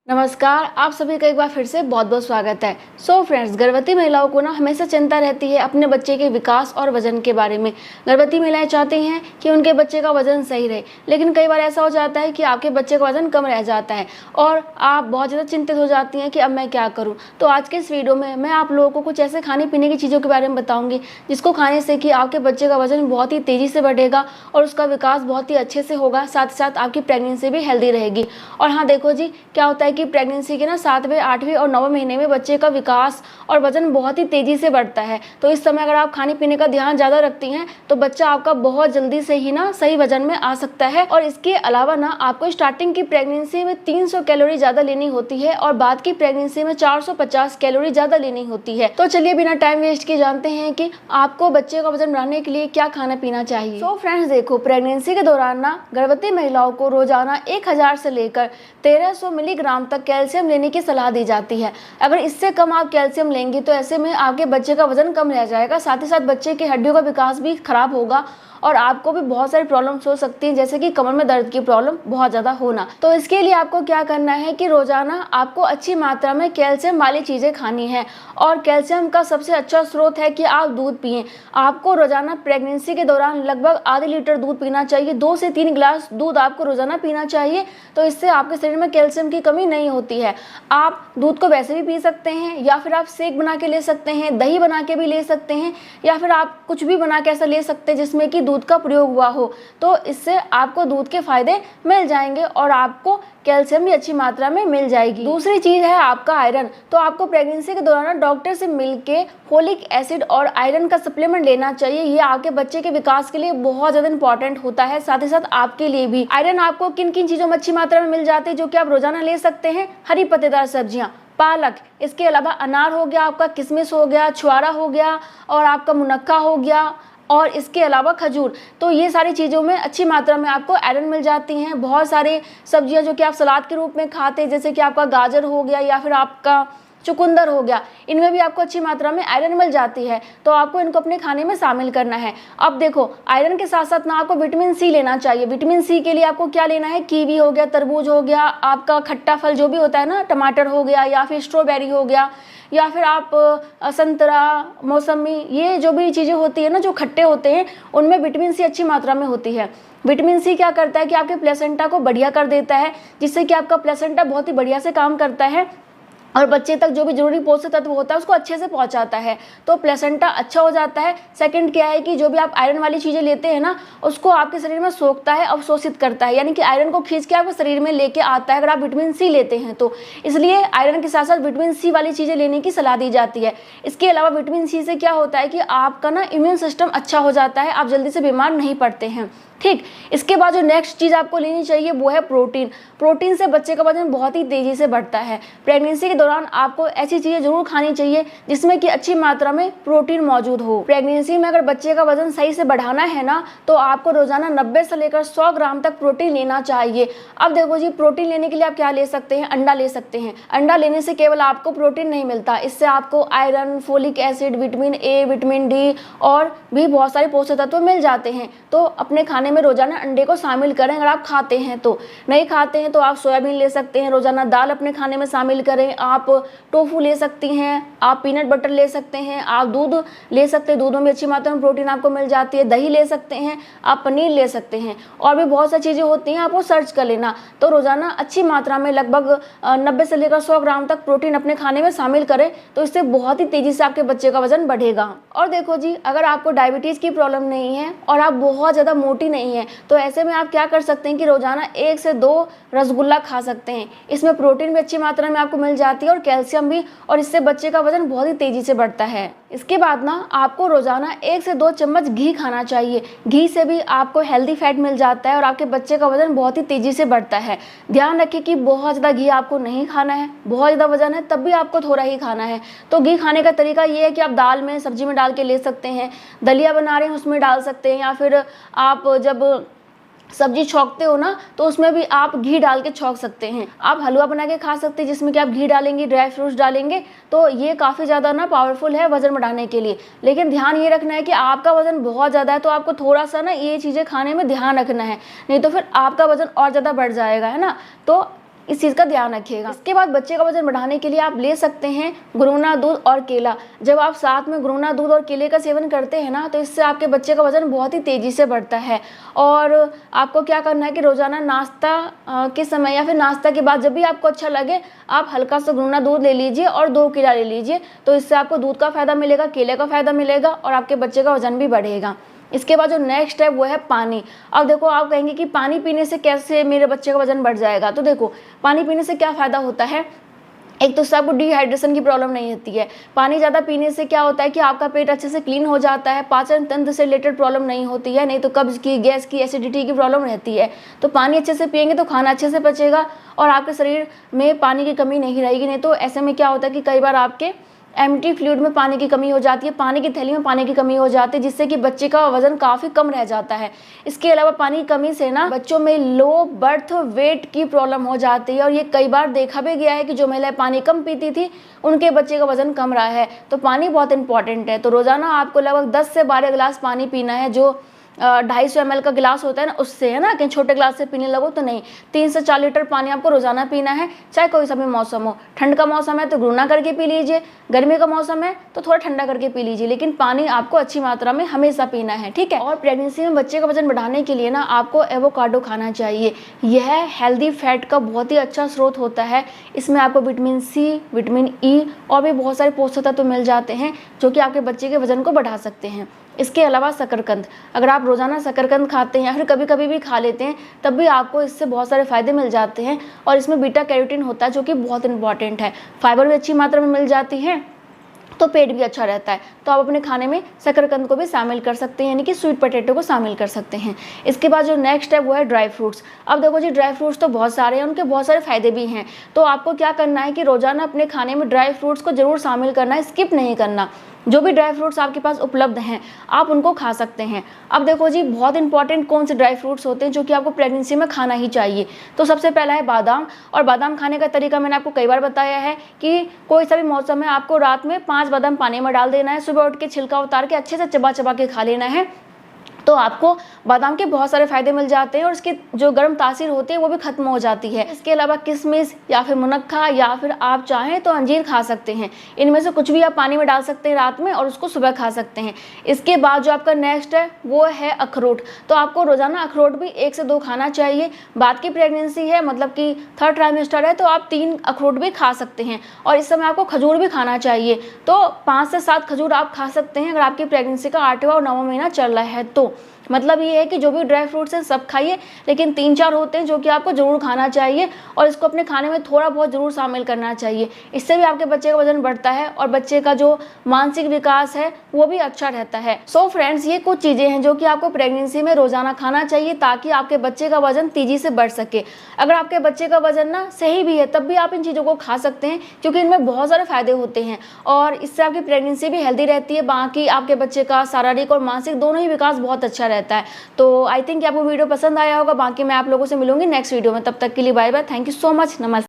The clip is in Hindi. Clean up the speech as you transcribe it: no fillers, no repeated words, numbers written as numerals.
नमस्कार, आप सभी का एक बार फिर से बहुत बहुत स्वागत है। फ्रेंड्स, गर्भवती महिलाओं को ना हमेशा चिंता रहती है अपने बच्चे के विकास और वजन के बारे में। गर्भवती महिलाएं चाहती हैं कि उनके बच्चे का वजन सही रहे, लेकिन कई बार ऐसा हो जाता है कि आपके बच्चे का वजन कम रह जाता है और आप बहुत ज़्यादा चिंतित हो जाती हैं कि अब मैं क्या करूँ। तो आज के इस वीडियो में मैं आप लोगों को कुछ ऐसे खाने पीने की चीज़ों के बारे में बताऊँगी जिसको खाने से कि आपके बच्चे का वजन बहुत ही तेज़ी से बढ़ेगा और उसका विकास बहुत ही अच्छे से होगा, साथ ही साथ आपकी प्रेगनेंसी भी हेल्दी रहेगी। और हाँ, देखो जी, क्या होता है कि प्रेगनेंसी के ना 7वें, 8वें और 9वें महीने में बच्चे का विकास और वजन बहुत ही तेजी से बढ़ता है। तो इस समय अगर आप खाने पीने का ध्यान ज़्यादा रखती हैं तो बच्चा आपका बहुत जल्दी से ही ना सही वजन में आ सकता है। और इसके अलावा ना आपको स्टार्टिंग की प्रेगनेंसी में 300 कैलोरी ज़्यादा लेनी होती है और बाद की प्रेगनेंसी में 450 कैलोरी ज़्यादा लेनी होती है। तो चलिए बिना टाइम वेस्ट किए जानते हैं कि आपको बच्चे का वजन बढ़ाने के लिए क्या खाना पीना चाहिए। तो फ्रेंड्स देखो, प्रेगनेंसी के दौरान ना गर्भवती महिलाओं को रोजाना 1000 से लेकर 1300 मिलीग्राम तक कैल्शियम लेने की सलाह दी जाती है। अगर इससे कम आप कैल्शियम लेंगी तो ऐसे में आपके बच्चे का वजन कम रह जाएगा, साथ ही साथ बच्चे की हड्डियों का विकास भी खराब होगा और आपको भी बहुत सारी प्रॉब्लम्स हो सकती हैं, जैसे कि कमर में दर्द की प्रॉब्लम बहुत ज़्यादा होना। तो इसके लिए आपको क्या करना है कि रोजाना आपको अच्छी मात्रा में कैल्शियम वाली चीज़ें खानी है। और कैल्शियम का सबसे अच्छा स्रोत है कि आप दूध पिएं। आपको रोजाना प्रेगनेंसी के दौरान लगभग आधे लीटर दूध पीना चाहिए। 2 से 3 गिलास दूध आपको रोजाना पीना चाहिए, तो इससे आपके शरीर में कैल्शियम की कमी नहीं होती है। आप दूध को वैसे भी पी सकते हैं या फिर आप शेक बना के ले सकते हैं, दही बना के भी ले सकते हैं, या फिर आप कुछ भी बना के ऐसा ले सकते हैं जिसमें कि दूध का प्रयोग हुआ हो। तो इससे आपको दूध के फायदे मिल जाएंगे और आपको कैल्शियम भी अच्छी मात्रा में मिल जाएगी। दूसरी चीज है आपका आयरन। तो आपको प्रेगनेंसी के दौरान डॉक्टर से मिलके फोलिक एसिड और आयरन का सप्लीमेंट लेना चाहिए। ये आपके बच्चे के विकास के लिए बहुत ज्यादा इंपॉर्टेंट होता है, साथ ही साथ आपके लिए भी। आयरन आपको किन किन चीजों में अच्छी मात्रा में मिल जाती है जो कि आप रोजाना ले सकते हैं? हरी पत्तेदार सब्जियां, पालक, इसके अलावा अनार हो गया, आपका किशमिश हो गया, छुआरा हो गया और आपका मुनक्का हो गया, और इसके अलावा खजूर। तो ये सारी चीज़ों में अच्छी मात्रा में आपको आयरन मिल जाती हैं। बहुत सारे सब्जियां जो कि आप सलाद के रूप में खाते हैं, जैसे कि आपका गाजर हो गया या फिर आपका चुकंदर हो गया, इनमें भी आपको अच्छी मात्रा में आयरन मिल जाती है। तो आपको इनको अपने खाने में शामिल करना है। अब देखो, आयरन के साथ साथ ना आपको विटामिन सी लेना चाहिए। विटामिन सी के लिए आपको क्या लेना है? कीवी हो गया, तरबूज हो गया, आपका खट्टा फल जो भी होता है ना, टमाटर हो गया या फिर स्ट्रॉबेरी हो गया, या फिर आप संतरा, मौसमी, ये जो भी चीज़ें होती है ना जो खट्टे होते हैं, उनमें विटामिन सी अच्छी मात्रा में होती है। विटामिन सी क्या करता है कि आपके प्लेसेंटा को बढ़िया कर देता है, जिससे कि आपका प्लेसेंटा बहुत ही बढ़िया से काम करता है और बच्चे तक जो भी जरूरी पोषक तत्व होता है उसको अच्छे से पहुंचाता है। तो प्लेसेंटा अच्छा हो जाता है। सेकंड क्या है कि जो भी आप आयरन वाली चीज़ें लेते हैं ना, उसको आपके शरीर में सोखता है, अवशोषित करता है, यानी कि आयरन को खींच के आपके शरीर में लेके आता है अगर आप विटामिन सी लेते हैं तो। इसलिए आयरन के साथ साथ विटामिन सी वाली चीज़ें लेने की सलाह दी जाती है। इसके अलावा विटामिन सी से क्या होता है कि आपका ना इम्यून सिस्टम अच्छा हो जाता है, आप जल्दी से बीमार नहीं पड़ते हैं। ठीक, इसके बाद जो नेक्स्ट चीज़ आपको लेनी चाहिए वो है प्रोटीन। प्रोटीन से बच्चे का वजन बहुत ही तेज़ी से बढ़ता है। प्रेगनेंसी के दौरान आपको ऐसी चीज़ें जरूर खानी चाहिए जिसमें कि अच्छी मात्रा में प्रोटीन मौजूद हो। प्रेगनेंसी में अगर बच्चे का वजन सही से बढ़ाना है ना, तो आपको रोजाना 90 से लेकर 100 ग्राम तक प्रोटीन लेना चाहिए। अब देखो जी, प्रोटीन लेने के लिए आप क्या ले सकते हैं? अंडा ले सकते हैं। अंडा लेने से केवल आपको प्रोटीन नहीं मिलता, इससे आपको iron, folic acid, vitamin A, vitamin D और भी बहुत सारे पोषक तत्व मिल जाते हैं। तो अपने खाने में रोजाना अंडे को शामिल करें अगर आप खाते हैं तो। नहीं खाते हैं तो आप सोयाबीन ले सकते हैं, रोजाना दाल अपने खाने में शामिल करें। आप टोफू ले सकती हैं, आप पीनट बटर ले सकते हैं, आप दूध ले सकते हैं, दूधों में अच्छी मात्रा में प्रोटीन आपको मिल जाती है। दही ले सकते हैं, आप पनीर ले सकते हैं, और भी बहुत सारी चीज़ें होती हैं, आपको सर्च कर लेना। तो रोजाना अच्छी मात्रा में लगभग 90 से लेकर 100 ग्राम तक प्रोटीन अपने खाने में शामिल करें, तो इससे बहुत ही तेजी से आपके बच्चे का वजन बढ़ेगा। और देखो जी, अगर आपको डायबिटीज़ की प्रॉब्लम नहीं है और आप बहुत ज़्यादा मोटी नहीं है, तो ऐसे में आप क्या कर सकते हैं कि रोजाना 1 से 2 रसगुल्ला खा सकते हैं। इसमें प्रोटीन भी अच्छी मात्रा में आपको मिल जाती है और कैल्शियम भी, और इससे बच्चे का वजन बहुत ही तेजी से बढ़ता है। इसके बाद ना आपको रोजाना 1 से 2 चम्मच घी खाना चाहिए। घी से भी आपको हेल्दी फैट मिल जाता है और आपके बच्चे का वजन बहुत ही तेजी से बढ़ता है। ध्यान रखिए कि बहुत ज़्यादा घी आपको नहीं खाना है। बहुत ज़्यादा वजन है तब भी आपको थोड़ा ही खाना है। तो घी खाने का तरीका ये है कि आप दाल में, सब्जी में डाल के ले सकते हैं, दलिया बना रहे हैं उसमें डाल सकते हैं, या फिर आप जब सब्जी छौंकते हो ना तो उसमें भी आप घी डाल के छौंक सकते हैं। आप हलवा बना के खा सकते हैं जिसमें कि आप घी डालेंगे, ड्राई फ्रूट्स डालेंगे, तो ये काफ़ी ज़्यादा ना पावरफुल है वजन बढ़ाने के लिए। लेकिन ध्यान ये रखना है कि आपका वजन बहुत ज़्यादा है तो आपको थोड़ा सा ना ये चीज़ें खाने में ध्यान रखना है, नहीं तो फिर आपका वजन और ज़्यादा बढ़ जाएगा, है ना। तो इस चीज़ का ध्यान रखिएगा। इसके बाद बच्चे का वजन बढ़ाने के लिए आप ले सकते हैं गुनगुना दूध और केला। जब आप साथ में गुनगुना दूध और केले का सेवन करते हैं ना, तो इससे आपके बच्चे का वजन बहुत ही तेज़ी से बढ़ता है। और आपको क्या करना है कि रोज़ाना नाश्ता के समय या फिर नाश्ता के बाद जब भी आपको अच्छा लगे, आप हल्का सा गुनगुना दूध ले लीजिए और 2 केला ले लीजिए। तो इससे आपको दूध का फ़ायदा मिलेगा, केले का फ़ायदा मिलेगा और आपके बच्चे का वजन भी बढ़ेगा। इसके बाद जो नेक्स्ट है वो है पानी। अब देखो, आप कहेंगे कि पानी पीने से कैसे मेरे बच्चे का वजन बढ़ जाएगा। तो देखो, पानी पीने से क्या फ़ायदा होता है। एक तो आपको डिहाइड्रेशन की प्रॉब्लम नहीं होती है। पानी ज़्यादा पीने से क्या होता है कि आपका पेट अच्छे से क्लीन हो जाता है, पाचन तंत्र से रिलेटेड प्रॉब्लम नहीं होती है, नहीं तो कब्ज की, गैस की, एसिडिटी की प्रॉब्लम रहती है। तो पानी अच्छे से पिएंगे तो खाना अच्छे से पचेगा और आपके शरीर में पानी की कमी नहीं रहेगी। नहीं तो ऐसे में क्या होता है कि कई बार आपके एम्प्टी फ्लूइड में पानी की कमी हो जाती है, पानी की थैली में पानी की कमी हो जाती है, जिससे कि बच्चे का वजन काफ़ी कम रह जाता है। इसके अलावा पानी की कमी से ना बच्चों में लो बर्थ वेट की प्रॉब्लम हो जाती है और ये कई बार देखा भी गया है कि जो महिलाएं पानी कम पीती थी उनके बच्चे का वजन कम रहा है। तो पानी बहुत इंपॉर्टेंट है। तो रोज़ाना आपको लगभग 10 से 12 गिलास पानी पीना है। जो 250 ml का गिलास होता है ना, उससे, है ना, कहीं छोटे गिलास से पीने लगो तो नहीं। 3 से 4 लीटर पानी आपको रोजाना पीना है, चाहे कोई सा भी मौसम हो। ठंड का मौसम है तो गुनगुना करके पी लीजिए, गर्मी का मौसम है तो थोड़ा ठंडा करके पी लीजिए, लेकिन पानी आपको अच्छी मात्रा में हमेशा पीना है, ठीक है। और प्रेगनेंसी में बच्चे का वजन बढ़ाने के लिए ना आपको एवोकाडो खाना चाहिए। यह हेल्दी फैट का बहुत ही अच्छा स्रोत होता है। इसमें आपको विटामिन सी, विटामिन ई और भी बहुत सारे पोषक तत्व मिल जाते हैं जो कि आपके बच्चे के वजन को बढ़ा सकते हैं। इसके अलावा शकरकंद, अगर आप रोज़ाना शकरकंद खाते हैं या फिर कभी कभी भी खा लेते हैं, तब भी आपको इससे बहुत सारे फ़ायदे मिल जाते हैं। और इसमें बीटा कैरोटीन होता है जो कि बहुत इंपॉर्टेंट है। फाइबर भी अच्छी मात्रा में मिल जाती है तो पेट भी अच्छा रहता है। तो आप अपने खाने में शकरकंद को भी शामिल कर सकते हैं, यानी कि स्वीट पोटैटो को शामिल कर सकते हैं। इसके बाद जो नेक्स्ट है वो है ड्राई फ्रूट्स। अब देखो जी, ड्राई फ्रूट्स तो बहुत सारे हैं, उनके बहुत सारे फ़ायदे भी हैं। तो आपको क्या करना है कि रोज़ाना अपने खाने में ड्राई फ्रूट्स को ज़रूर शामिल करना है, स्किप नहीं करना। जो भी ड्राई फ्रूट्स आपके पास उपलब्ध हैं आप उनको खा सकते हैं। अब देखो जी, बहुत इंपॉर्टेंट कौन से ड्राई फ्रूट्स होते हैं जो कि आपको प्रेगनेंसी में खाना ही चाहिए। तो सबसे पहला है बादाम। और बादाम खाने का तरीका मैंने आपको कई बार बताया है कि कोई सा भी मौसम में आपको रात में 5 बादाम पानी में डाल देना है, सुबह उठ के छिलका उतार के अच्छे से चबा चबा के खा लेना है। तो आपको बादाम के बहुत सारे फायदे मिल जाते हैं और इसकी जो गर्म तासीर होती है वो भी खत्म हो जाती है। इसके अलावा किशमिश या फिर मुनक्का या फिर आप चाहें तो अंजीर खा सकते हैं। इनमें से कुछ भी आप पानी में डाल सकते हैं रात में और उसको सुबह खा सकते हैं। इसके बाद जो आपका नेक्स्ट है वो है अखरोट। तो आपको रोजाना अखरोट भी 1 से 2 खाना चाहिए। बाद की प्रेगनेंसी है, मतलब कि 3rd ट्राइमेस्टर है, तो आप 3 अखरोट भी खा सकते हैं। और इस समय आपको खजूर भी खाना चाहिए। तो 5 से 7 खजूर आप खा सकते हैं अगर आपकी प्रेगनेंसी का 8वां और 9वां महीना चल रहा है। तो मतलब ये है कि जो भी ड्राई फ्रूट्स हैं सब खाइए, लेकिन 3-4 होते हैं जो कि आपको ज़रूर खाना चाहिए और इसको अपने खाने में थोड़ा बहुत ज़रूर शामिल करना चाहिए। इससे भी आपके बच्चे का वजन बढ़ता है और बच्चे का जो मानसिक विकास है वो भी अच्छा रहता है। सो फ्रेंड्स, ये कुछ चीज़ें हैं जो कि आपको प्रेगनेंसी में रोज़ाना खाना चाहिए ताकि आपके बच्चे का वजन तेज़ी से बढ़ सके। अगर आपके बच्चे का वजन ना सही भी है तब भी आप इन चीज़ों को खा सकते हैं क्योंकि इनमें बहुत सारे फ़ायदे होते हैं और इससे आपकी प्रेगनेंसी भी हेल्दी रहती है। बाकी आपके बच्चे का शारीरिक और मानसिक दोनों ही विकास बहुत अच्छा रहता है। तो आई थिंक आपको वीडियो पसंद आया होगा। बाकी मैं आप लोगों से मिलूंगी नेक्स्ट वीडियो में। तब तक के लिए bye bye. Thank you so much. नमस्ते।